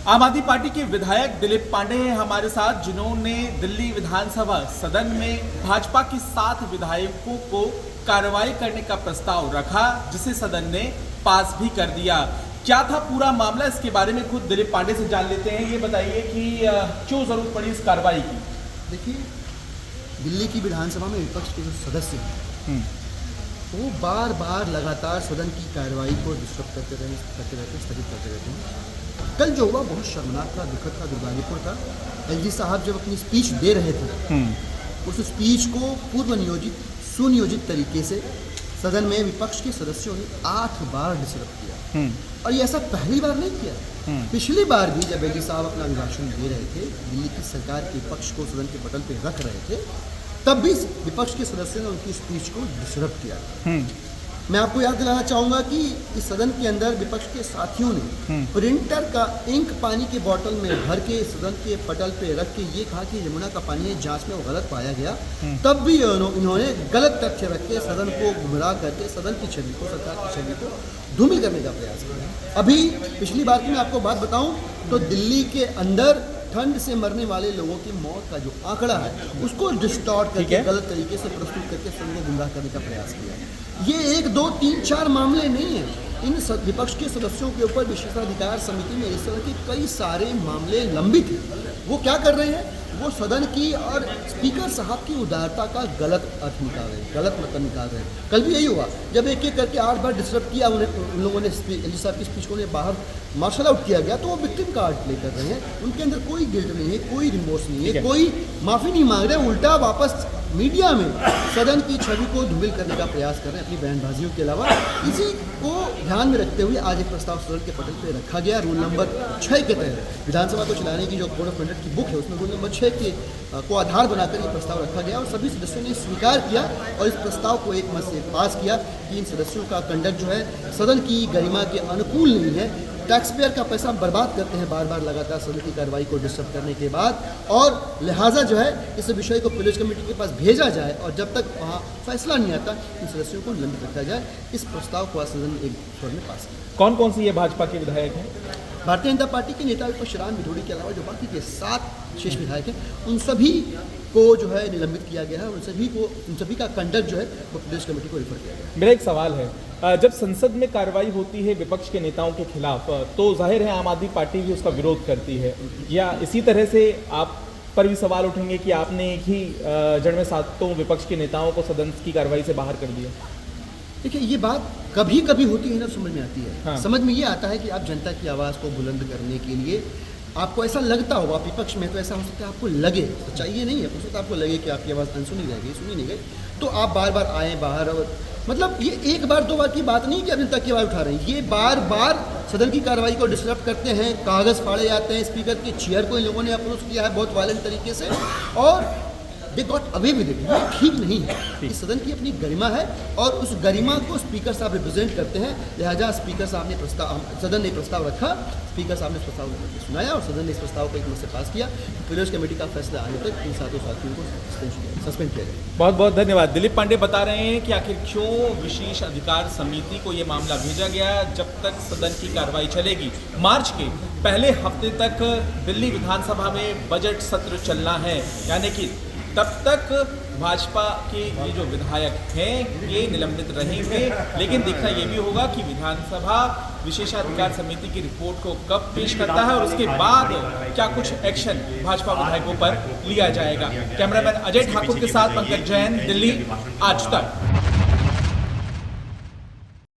आम आदमी पार्टी के विधायक दिलीप पांडे हैं हमारे साथ, जिन्होंने दिल्ली विधानसभा सदन में भाजपा के 7 विधायकों को कार्रवाई करने का प्रस्ताव रखा, जिसे सदन ने पास भी कर दिया। क्या था पूरा मामला, इसके बारे में खुद दिलीप पांडे से जान लेते हैं। ये बताइए कि क्यों जरूरत पड़ी इस कार्रवाई की। देखिए, दिल्ली की विधानसभा में विपक्ष के जो सदस्य हैं वो बार बार लगातार सदन की कार्रवाई को डिस्टर्ब करते रहे, स्थगित करते रहते हैं। कल जो हुआ बहुत शर्मनाक था, दुखद था, दुर्भाग्यपूर्ण था। एलजी साहब जब अपनी स्पीच दे रहे थे, उस स्पीच को पूर्व नियोजित सुनियोजित तरीके से सदन में विपक्ष के सदस्यों ने 8 बार डिस्टर्ब किया। और ये ऐसा पहली बार नहीं किया। पिछली बार भी जब एलजी साहब अपना अभिभाषण दे रहे थे, दिल्ली की सरकार के पक्ष को सदन के पटल पे रख रहे थे, तब भी विपक्ष के सदस्यों ने उनकी स्पीच को डिस्टर्ब किया। मैं आपको याद दिलाना चाहूँगा कि इस सदन के अंदर विपक्ष के साथियों ने प्रिंटर का इंक पानी के बोतल में भर के सदन के पटल पे रख के ये कहा कि यमुना का पानी है, जांच में वो गलत पाया गया। तब भी इन्होंने गलत तथ्य रख के सदन को गुमराह करके सदन की छवि को, सरकार की छवि को धूमिल करने का प्रयास किया। अभी पिछली बार की मैं आपको बात बताऊं तो दिल्ली के अंदर ठंड से मरने वाले लोगों की मौत का जो आंकड़ा है उसको डिस्टॉर्ट करके गलत तरीके से प्रस्तुत करके सदन को गुमराह करने का प्रयास किया। ये 1, 2, 3, 4 मामले नहीं हैं। इन विपक्ष के सदस्यों के ऊपर विशेषाधिकार समिति में इस तरह के कई सारे मामले लंबित हैं। वो क्या कर रहे हैं, वो सदन की और स्पीकर साहब की उदारता का गलत अर्थ निकाल रहे हैं, गलत मतलब निकाल रहे हैं। कल भी यही हुआ, जब एक एक करके 8 बार डिस्टर्ब किया उन लोगों ने एलजी साहब की स्पीच को बाहर मार्शल आउट किया गया, तो वो विक्टिम कार्ड प्ले कर रहे हैं। उनके अंदर कोई गिल्ट नहीं है, कोई रिमोर्स नहीं है, कोई माफ़ी नहीं मांग रहे, उल्टा वापस मीडिया में सदन की छवि को धूमिल करने का प्रयास कर रहे हैं अपनी बयानबाजियों के अलावा। इसी को ध्यान में रखते हुए आज एक प्रस्ताव सदन के पटल पर रखा गया। रूल नंबर 6 के तहत विधानसभा को चलाने की जो कोड ऑफ कंडक्ट की बुक है उसमें रूल नंबर 6 को आधार बनाकर ये प्रस्ताव रखा गया और सभी सदस्यों ने स्वीकार किया और इस प्रस्ताव को एक मत से पास किया कि इन सदस्यों का कंडक्ट जो है सदन की गरिमा के अनुकूल नहीं है। टैक्स पेयर का पैसा बर्बाद करते हैं बार बार लगातार सदन की कार्रवाई को डिस्टर्ब करने के बाद, और लिहाजा जो है इस विषय को प्रिविलेज कमेटी के पास भेजा जाए और जब तक वहाँ फैसला नहीं आता इन सदस्यों को निलंबित रखा जाए। इस प्रस्ताव को आज सदन एक स्वर में पास किया। कौन कौन सी ये भाजपा के विधायक हैं? भारतीय जनता पार्टी के नेता विपक्ष राम विधोड़ी के अलावा जो बाकी के 7 शेष विधायक हैं, उन सभी को जो है निलंबित किया गया है। उन सभी का कंडक्ट जो है वो प्रदेश कमेटी को रिफर किया गया है। मेरा एक सवाल है, जब संसद में कार्रवाई होती है विपक्ष के नेताओं के खिलाफ, तो जाहिर है आम आदमी पार्टी भी उसका विरोध करती है, या इसी तरह से आप पर भी सवाल उठेंगे कि आपने एक ही जड़ में 7 विपक्ष के नेताओं को सदन की कार्रवाई से बाहर कर दिया? देखिए, ये बात कभी कभी होती है ना, समझ में आती है। हाँ। समझ में ये आता है कि आप जनता की आवाज़ को बुलंद करने के लिए आपको ऐसा लगता होगा, विपक्ष में तो ऐसा हो सकता है आपको लगे, सच्चाई ये नहीं है, हो सकता है आपको लगे कि आपकी आवाज़ अनसुनी रह गई, सुनी नहीं गई, तो आप बार बार आएँ बाहर। और मतलब ये 1 बार 2 बार की बात नहीं कि आप जनता की आवाज़ उठा रहे हैं, ये बार बार सदन की कार्रवाई को डिस्टर्ब करते हैं, कागज़ फाड़े जाते हैं, स्पीकर की चेयर को इन लोगों ने अप्रोच किया है बहुत वायलेंट तरीके से, और they got away with it. ये ठीक नहीं है। इस सदन की अपनी गरिमा है और उस गरिमा को स्पीकर साहब रिप्रेजेंट करते हैं। लिहाजा स्पीकर साहब ने सदन ने प्रस्ताव रखा, स्पीकर साहब ने इस प्रस्ताव को सुनाया और सदन ने इस प्रस्ताव को एक मत से पास किया। प्रिविलेज कमेटी का फैसला आने तक इन 7 साथियों को सस्पेंड किया गया। बहुत बहुत धन्यवाद। दिलीप पांडे बता रहे हैं कि आखिर क्यों विशेष अधिकार समिति को ये मामला भेजा गया। जब तक सदन की कार्रवाई चलेगी, मार्च के पहले हफ्ते तक दिल्ली विधानसभा में बजट सत्र चलना है, यानी कि तब तक भाजपा के ये जो विधायक हैं ये निलंबित रहेंगे। लेकिन देखना ये भी होगा कि विधानसभा विशेषाधिकार समिति की रिपोर्ट को कब पेश करता है और उसके बाद क्या कुछ एक्शन भाजपा विधायकों पर लिया जाएगा। कैमरामैन अजय ठाकुर के साथ पंकज जैन, दिल्ली आज तक।